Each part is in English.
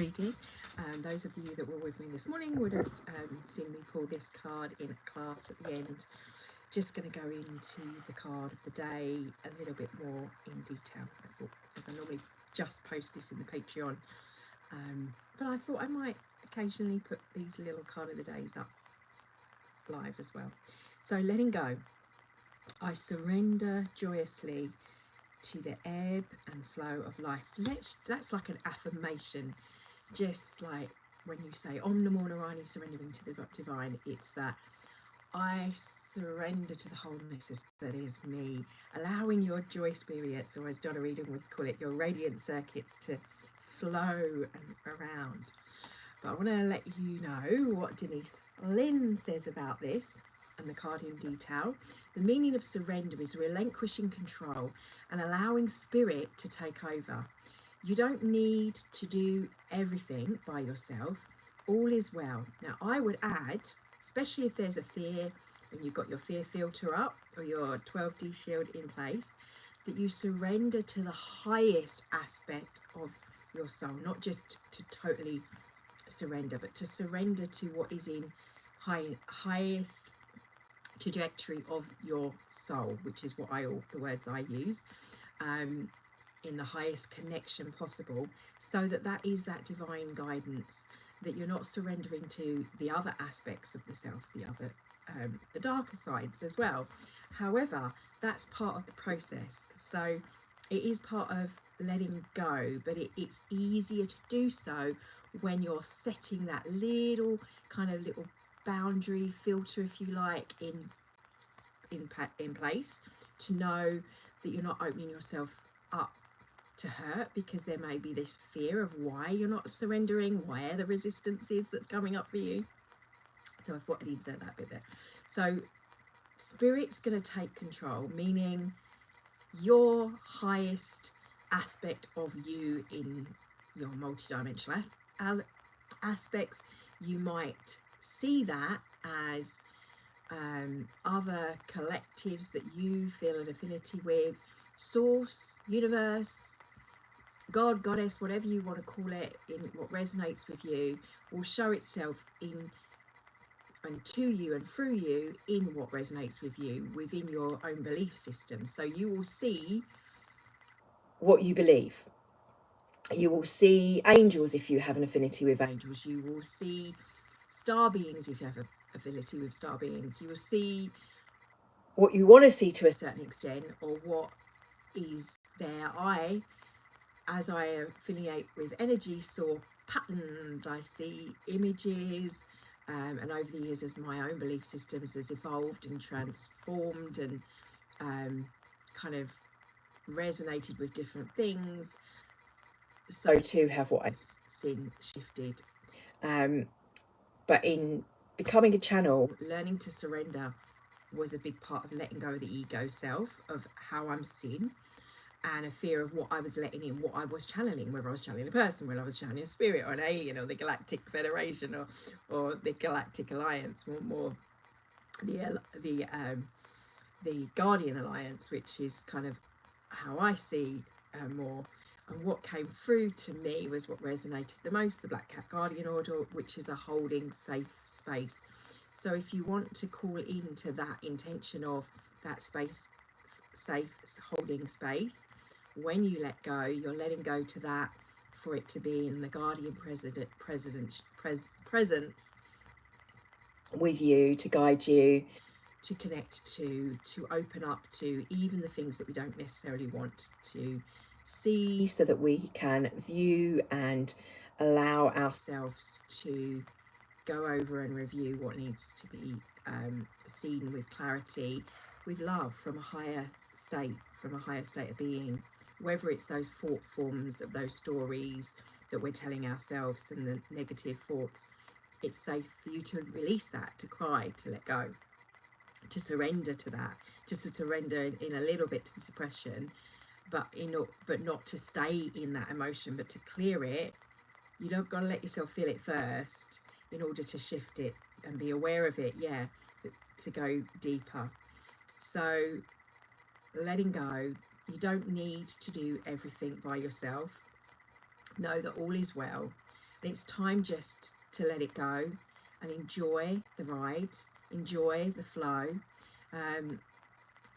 reading. Those of you that were with me this morning would have seen me pull this card in class at the end. Just going to go into the card of the day a little bit more in detail. I thought, as I normally just post this in the Patreon, but I thought I might occasionally put these little card of the days up live as well. So, letting go. I surrender joyously to the ebb and flow of life. That's like an affirmation, just like when you say Om Namo Narani, surrendering to the divine. It's that I surrender to the wholeness that is me, allowing your joy spirits, or as Donna Eden would call it, your radiant circuits to flow around. But I want to let you know what Denise Lynn says about this and the card in detail. The meaning of surrender is relinquishing control and allowing spirit to take over. You don't need to do everything by yourself. All is well. Now, I would add, especially if there's a fear and you've got your fear filter up or your 12D shield in place, that you surrender to the highest aspect of your soul, not just to totally surrender, but to surrender to what is in highest trajectory of your soul, which is what the words I use, in the highest connection possible, so that is that divine guidance, that you're not surrendering to the other aspects of the self, the darker sides as well. However, that's part of the process. So it is part of letting go, but it's easier to do so when you're setting that little boundary filter, if you like, in place, to know that you're not opening yourself up to hurt, because there may be this fear of why you're not surrendering, where the resistance is that's coming up for you. So I thought I'd insert that bit there. So spirit's going to take control, meaning your highest aspect of you in your multidimensional aspects. You might see that as other collectives that you feel an affinity with, source, universe, God, goddess, whatever you want to call it, in what resonates with you, will show itself in and to you and through you in what resonates with you within your own belief system. So you will see what you believe. You will see angels if you have an affinity with angels. You will see star beings if you have an affinity with star beings. You will see what you want to see to a certain extent, or what is there. As I affiliate with energy, saw patterns. I see images, and over the years, as my own belief systems has evolved and transformed and kind of resonated with different things, so too have what I've seen shifted. But in becoming a channel, learning to surrender was a big part of letting go of the ego self, of how I'm seen, and a fear of what I was letting in, what I was channeling, whether I was channeling a person, whether I was channeling a spirit or an alien or the Galactic Federation or the Galactic Alliance, more the Guardian Alliance, which is kind of how I see more. And what came through to me was what resonated the most, the Black Cat Guardian Order, which is a holding safe space. So if you want to call into that intention of that space, safe holding space, when you let go, you're letting go to that, for it to be in the guardian presence with you, to guide you, to connect to open up to even the things that we don't necessarily want to see, so that we can view and allow ourselves to go over and review what needs to be seen with clarity, with love, from a higher state of being, whether it's those thought forms of those stories that we're telling ourselves and the negative thoughts. It's safe for you to release that, to cry, to let go, to surrender to that, just to surrender in a little bit to the depression, but not to stay in that emotion, but to clear it. You don't got to let yourself feel it first in order to shift it and be aware of it, but to go deeper. So letting go, you don't need to do everything by yourself. Know that all is well, And it's time just to let it go and enjoy the ride, enjoy the flow.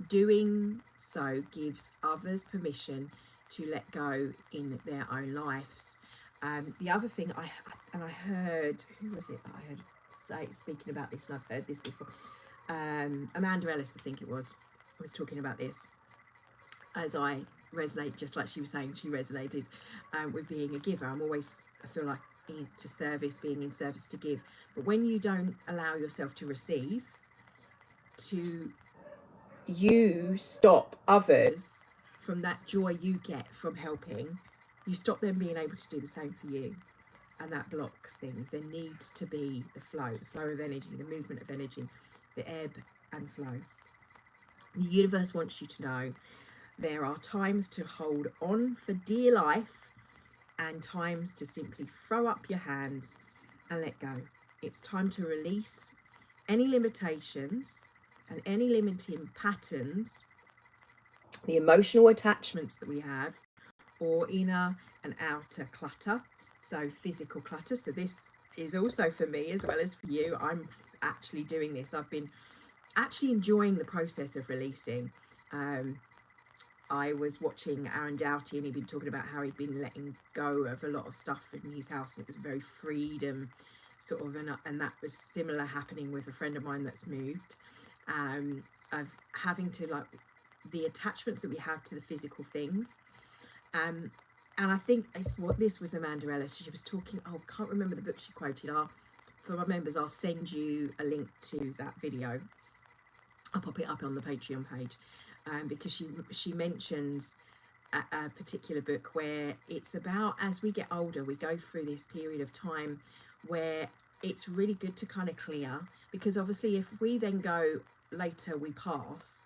Doing so gives others permission to let go in their own lives. The other thing I heard, who was it that I heard say speaking about this, and I've heard this before. Amanda Ellis, I think it was talking about this, as I resonate, just like she was saying, she resonated with being a giver. I feel like to service, being in service to give. But when you don't allow yourself to receive, you stop others from that joy you get from helping. You stop them being able to do the same for you, and that blocks things. There needs to be the flow of energy, the movement of energy, the ebb and flow. The universe wants you to know there are times to hold on for dear life and times to simply throw up your hands and let go. It's time to release any limitations and any limiting patterns, the emotional attachments that we have, or inner and outer clutter. So physical clutter. So this is also for me as well as for you. I'm actually doing this. I've been actually enjoying the process of releasing. I was watching Aaron Doughty, and he'd been talking about how he'd been letting go of a lot of stuff in his house, and it was very freedom sort of, and that was similar happening with a friend of mine that's moved, of having to, like, the attachments that we have to the physical things. And I think this was Amanda Ellis. She was talking, I can't remember the book she quoted. For my members, I'll send you a link to that video. I'll pop it up on the Patreon page, because she mentions a particular book where it's about, as we get older, we go through this period of time where it's really good to kind of clear, because obviously if we then go later, we pass,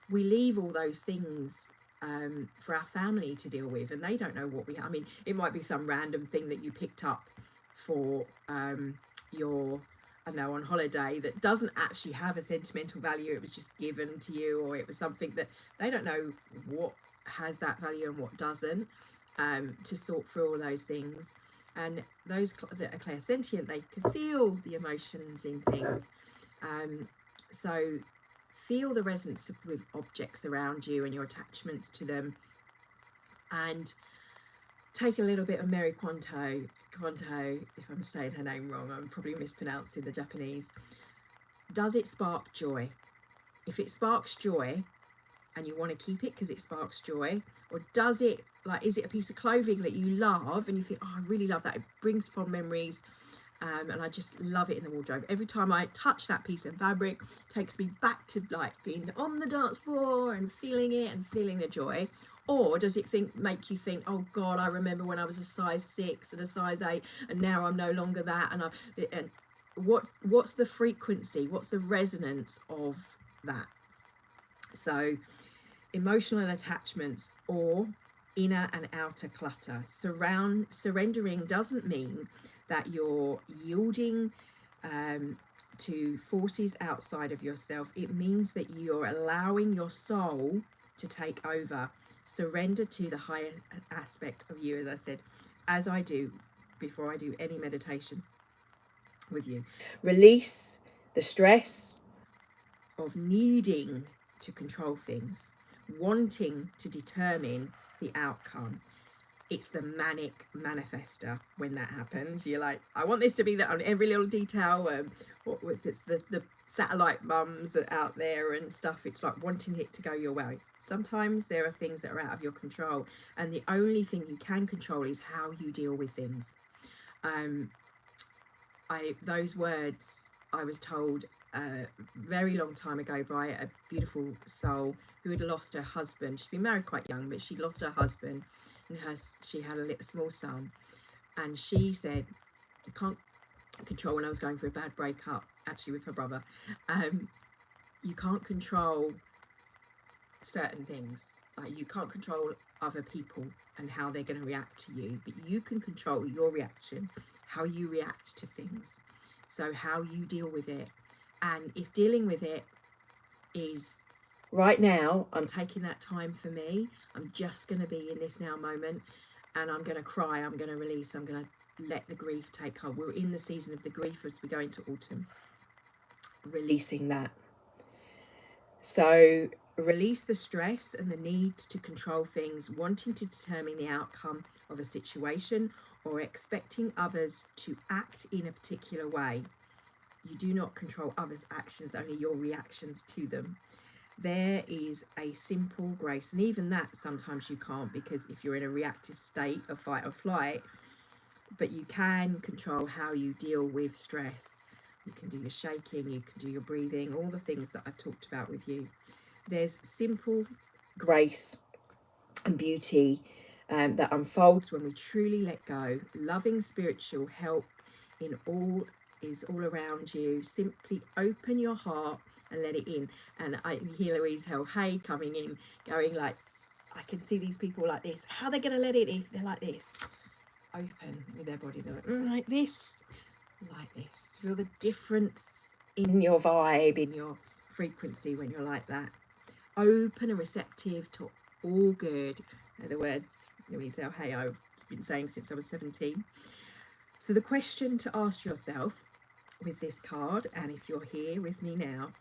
we leave all those things for our family to deal with, and they don't know what I mean, it might be some random thing that you picked up for your, I know, on holiday, that doesn't actually have a sentimental value. It was just given to you, or it was something that they don't know what has that value and what doesn't, to sort through all those things. And those that are clairsentient, they can feel the emotions in things. So feel the resonance with objects around you and your attachments to them, and take a little bit of Mary Kwanto, if I'm saying her name wrong, I'm probably mispronouncing the Japanese. Does it spark joy? If it sparks joy and you want to keep it because it sparks joy, or does it, like, is it a piece of clothing that you love and you think, oh, I really love that, it brings fond memories, and I just love it in the wardrobe. Every time I touch that piece of fabric, it takes me back to, like, being on the dance floor and feeling it and feeling the joy. Or does it make you think, oh God, I remember when I was a size 6 and a size 8 and now I'm no longer that, and what's the frequency, what's the resonance of that? So emotional attachments or inner and outer clutter. Surrendering doesn't mean that you're yielding to forces outside of yourself. It means that you're allowing your soul to take over. Surrender to the higher aspect of you, as I said, as I do before I do any meditation with you. Release the stress of needing to control things, wanting to determine the outcome. It's the manic manifester when that happens. You're like, I want this to be that on every little detail. What was this? The satellite mums are out there and stuff. It's like wanting it to go your way. Sometimes there are things that are out of your control, and the only thing you can control is how you deal with things. Those words I was told a very long time ago by a beautiful soul who had lost her husband. She'd been married quite young, but she'd lost her husband, and she had a small son. And she said, I can't control, when I was going through a bad breakup, actually with her brother, you can't control certain things. Like, you can't control other people and how they're going to react to you, but you can control your reaction, how you react to things. So how you deal with it. And if dealing with it is, right now, I'm taking that time for me, I'm just going to be in this now moment, and I'm going to cry, I'm going to release, I'm going to let the grief take hold. We're in the season of the grief as we go into autumn, releasing that. So release the stress and the need to control things, wanting to determine the outcome of a situation or expecting others to act in a particular way. You do not control others' actions, only your reactions to them. There is a simple grace, and even that sometimes you can't, because if you're in a reactive state of fight or flight, but you can control how you deal with stress. You can do your shaking, you can do your breathing, all the things that I've talked about with you. There's simple grace and beauty that unfolds when we truly let go. Loving spiritual help in all is all around you. Simply open your heart and let it in. And I hear Louise Hell Hay coming in, going like, I can see these people like this. How are they going to let it in? They're like this, open with their body. They're like this, like this. Feel the difference in your vibe, in your frequency when you're like that. Open and receptive to all good. In other words, Louise L. Hay, I've been saying since I was 17. So the question to ask yourself with this card, and if you're here with me now,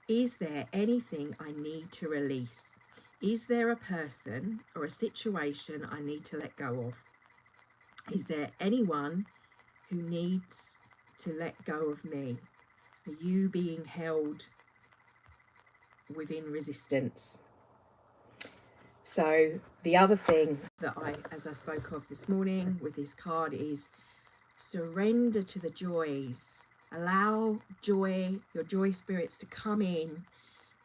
is there anything I need to release? Is there a person or a situation I need to let go of? Is there anyone who needs to let go of me? Are you being held within resistance? So the other thing that as I spoke of this morning with this card, is surrender to the joys. Allow joy, your joy spirits, to come in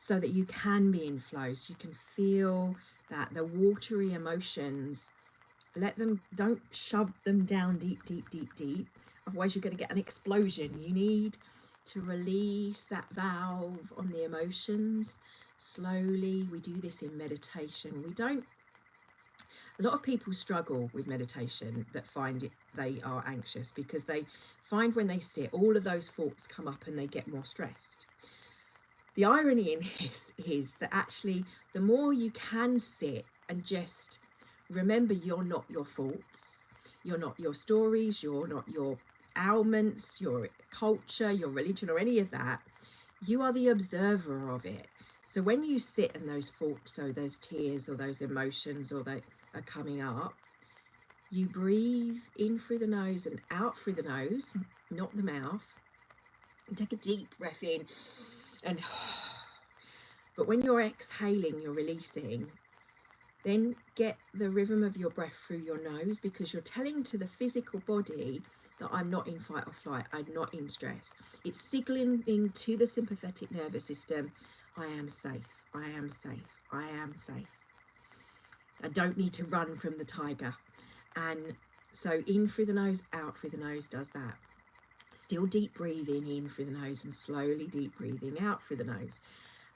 so that you can be in flow, so you can feel that the watery emotions. Let them, don't shove them down deep, deep, deep, deep. Otherwise you're going to get an explosion. You need to release that valve on the emotions slowly. We do this in meditation. A lot of people struggle with meditation that find it, they are anxious, because they find when they sit, all of those thoughts come up and they get more stressed. The irony in this is that actually the more you can sit and just remember, you're not your thoughts, you're not your stories, you're not your ailments, your culture, your religion, or any of that. You are the observer of it. So when you sit and those thoughts, or those tears, or those emotions, or they are coming up, you breathe in through the nose and out through the nose, not the mouth, and take a deep breath in, and but when you're exhaling, you're releasing. Then get the rhythm of your breath through your nose, because you're telling to the physical body that I'm not in fight or flight, I'm not in stress. It's signaling to the sympathetic nervous system, I am safe, I am safe, I am safe. I don't need to run from the tiger. And so in through the nose, out through the nose does that. Still deep breathing in through the nose and slowly deep breathing out through the nose.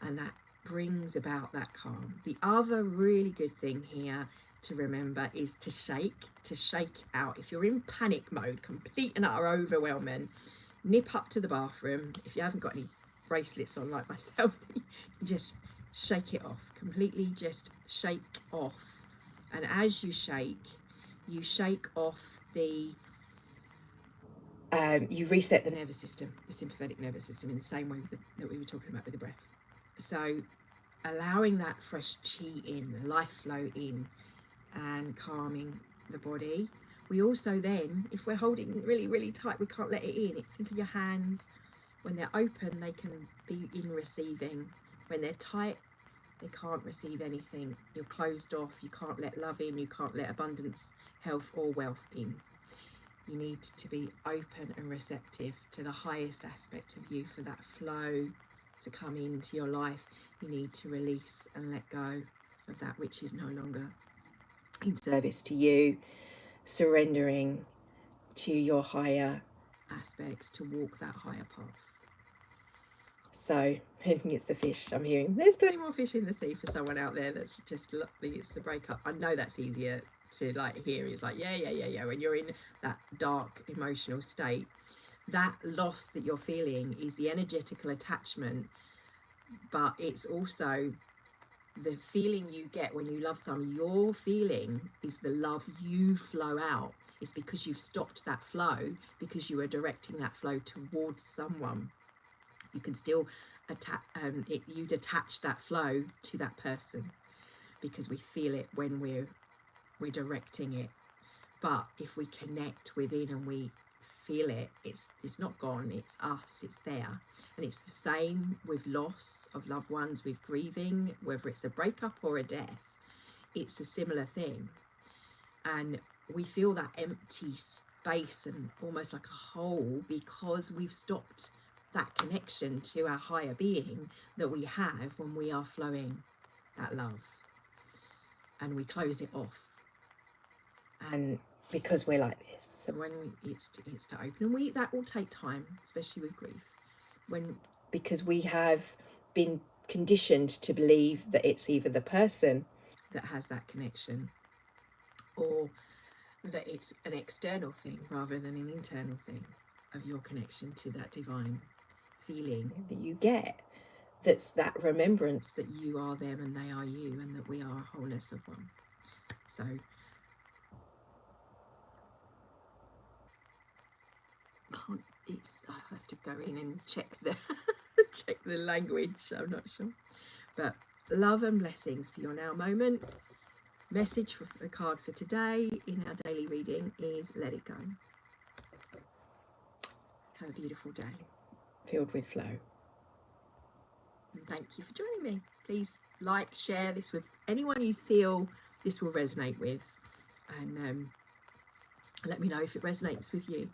And that brings about that calm. The other really good thing here to remember is to shake out. If you're in panic mode, complete and utter overwhelming, nip up to the bathroom. If you haven't got any bracelets on like myself, just shake it off. Completely just shake off. And as you shake off the you reset the nervous system, the sympathetic nervous system, in the same way that we were talking about with the breath. So allowing that fresh chi in, the life flow in, and calming the body. We also then, if we're holding really, really tight, we can't let it in. Think of your hands. When they're open, they can be in receiving. When they're tight, they can't receive anything. You're closed off. You can't let love in. You can't let abundance, health, or wealth in. You need to be open and receptive to the highest aspect of you for that flow to come into your life. You need to release and let go of that which is no longer in service to you, surrendering to your higher aspects to walk that higher path. So I think it's the fish I'm hearing. There's plenty more fish in the sea for someone out there that's just needs to break up. I know that's easier to like hear. It's like, yeah. When you're in that dark emotional state, that loss that you're feeling is the energetical attachment, but it's also the feeling you get when you love someone. Your feeling is the love you flow out. It's because you've stopped that flow, because you are directing that flow towards someone. You can still you'd attach that flow to that person because we feel it when we're directing it. But if we connect within and we feel it, it's not gone, it's us, it's there. And it's the same with loss of loved ones, with grieving, whether it's a breakup or a death. It's a similar thing. And we feel that empty space and almost like a hole because we've stopped that connection to our higher being that we have when we are flowing that love, and we close it off. And because we're like this, so when it's to open, and that will take time, especially with grief, because we have been conditioned to believe that it's either the person that has that connection, or that it's an external thing rather than an internal thing of your connection to that divine feeling that you get. That's that remembrance that you are them and they are you, and that we are a wholeness of one. So I have to go in and check the check the language. I'm not sure, but love and blessings for your now moment. Message for the card for today in our daily reading is let it go. Have a beautiful day filled with flow. And thank you for joining me. Please like, share this with anyone you feel this will resonate with, and let me know if it resonates with you.